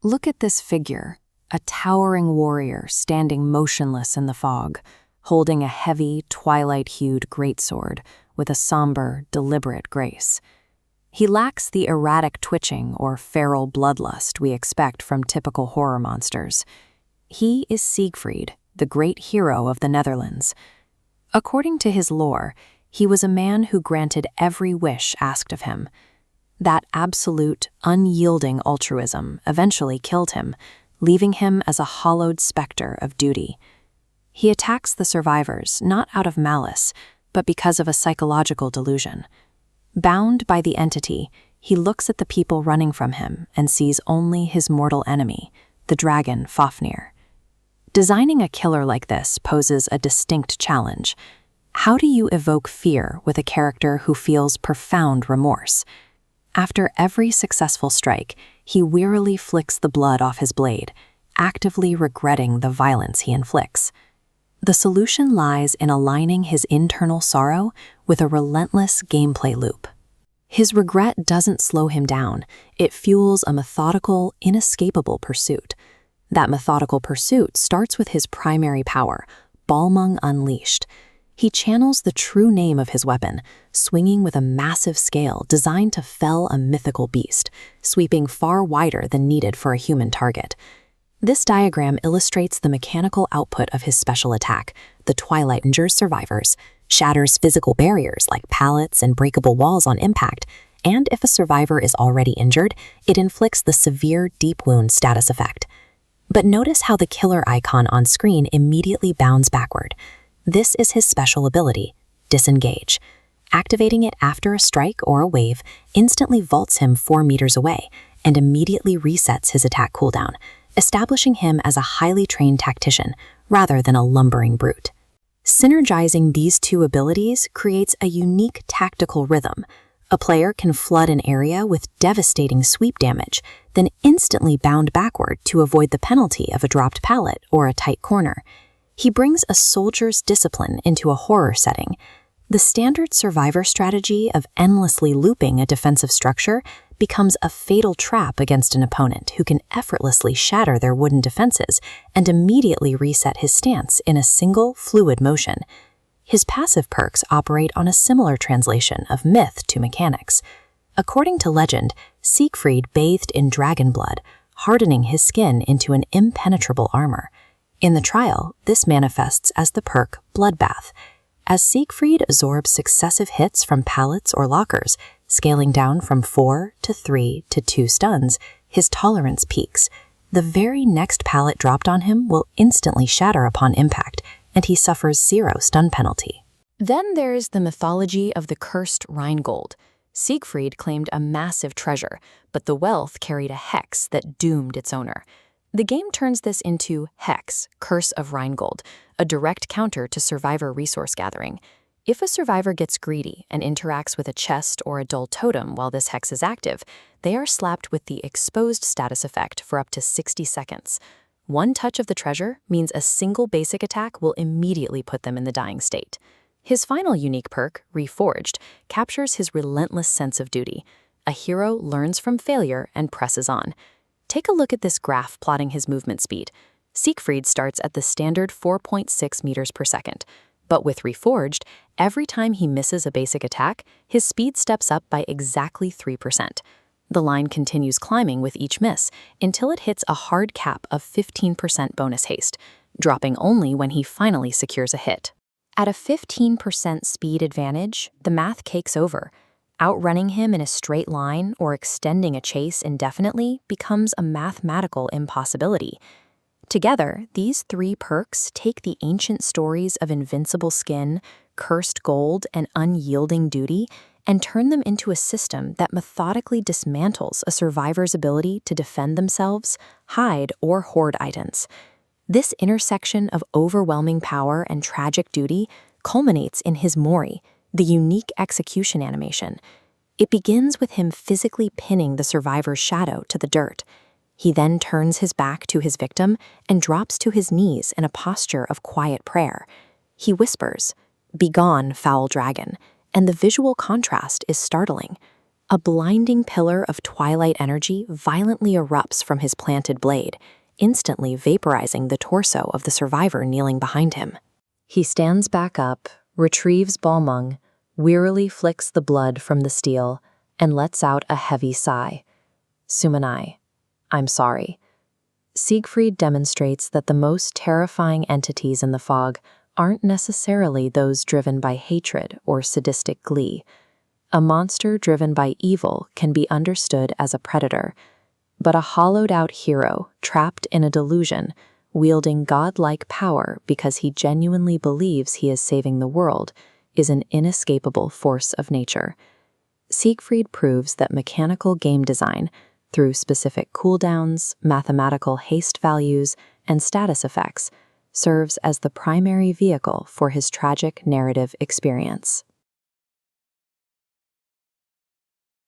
Look at this figure, a towering warrior standing motionless in the fog, holding a heavy, twilight-hued greatsword with a somber, deliberate grace. He lacks the erratic twitching or feral bloodlust we expect from typical horror monsters. He is Siegfried, the great hero of the Netherlands. According to his lore, he was a man who granted every wish asked of him. That absolute, unyielding altruism eventually killed him, leaving him as a hollowed specter of duty. He attacks the survivors not out of malice, but because of a psychological delusion. Bound by the entity, he looks at the people running from him and sees only his mortal enemy, the dragon Fafnir. Designing a killer like this poses a distinct challenge. How do you evoke fear with a character who feels profound remorse? After every successful strike, he wearily flicks the blood off his blade, actively regretting the violence he inflicts. The solution lies in aligning his internal sorrow with a relentless gameplay loop. His regret doesn't slow him down, it fuels a methodical, inescapable pursuit. That methodical pursuit starts with his primary power, Balmung Unleashed. He channels the true name of his weapon, swinging with a massive scale designed to fell a mythical beast, sweeping far wider than needed for a human target. This diagram illustrates the mechanical output of his special attack. The Twilight injures survivors, shatters physical barriers like pallets and breakable walls on impact, and if a survivor is already injured, it inflicts the severe deep wound status effect. But notice how the killer icon on screen immediately bounds backward. This is his special ability, Disengage. Activating it after a strike or a wave instantly vaults him 4 meters away and immediately resets his attack cooldown, establishing him as a highly trained tactician rather than a lumbering brute. Synergizing these two abilities creates a unique tactical rhythm. A player can flood an area with devastating sweep damage, then instantly bound backward to avoid the penalty of a dropped pallet or a tight corner. He brings a soldier's discipline into a horror setting. The standard survivor strategy of endlessly looping a defensive structure becomes a fatal trap against an opponent who can effortlessly shatter their wooden defenses and immediately reset his stance in a single, fluid motion. His passive perks operate on a similar translation of myth to mechanics. According to legend, Siegfried bathed in dragon blood, hardening his skin into an impenetrable armor. In the trial, this manifests as the perk Bloodbath. As Siegfried absorbs successive hits from pallets or lockers, scaling down from 4 to 3 to 2 stuns, his tolerance peaks. The very next pallet dropped on him will instantly shatter upon impact, and he suffers 0 stun penalty. Then there's the mythology of the cursed Rheingold. Siegfried claimed a massive treasure, but the wealth carried a hex that doomed its owner. The game turns this into Hex, Curse of Rheingold, a direct counter to survivor resource gathering. If a survivor gets greedy and interacts with a chest or a dull totem while this hex is active, they are slapped with the exposed status effect for up to 60 seconds. One touch of the treasure means a single basic attack will immediately put them in the dying state. His final unique perk, Reforged, captures his relentless sense of duty. A hero learns from failure and presses on. Take a look at this graph plotting his movement speed. Siegfried starts at the standard 4.6 meters per second, but with Reforged, every time he misses a basic attack, his speed steps up by exactly 3%. The line continues climbing with each miss until it hits a hard cap of 15% bonus haste, dropping only when he finally secures a hit. At a 15% speed advantage, the math cakes over. Outrunning him in a straight line or extending a chase indefinitely becomes a mathematical impossibility. Together, these 3 perks take the ancient stories of invincible skin, cursed gold, and unyielding duty and turn them into a system that methodically dismantles a survivor's ability to defend themselves, hide, or hoard items. This intersection of overwhelming power and tragic duty culminates in his Mori, the unique execution animation. It begins with him physically pinning the survivor's shadow to the dirt. He then turns his back to his victim and drops to his knees in a posture of quiet prayer. He whispers, "Begone, foul dragon," and the visual contrast is startling. A blinding pillar of twilight energy violently erupts from his planted blade, instantly vaporizing the torso of the survivor kneeling behind him. He stands back up, retrieves Balmung, wearily flicks the blood from the steel, and lets out a heavy sigh. Sumanai, I'm sorry. Siegfried demonstrates that the most terrifying entities in the fog aren't necessarily those driven by hatred or sadistic glee. A monster driven by evil can be understood as a predator, but a hollowed-out hero trapped in a delusion, wielding godlike power because he genuinely believes he is saving the world, is an inescapable force of nature. Siegfried proves that mechanical game design, through specific cooldowns, mathematical haste values, and status effects, serves as the primary vehicle for his tragic narrative experience.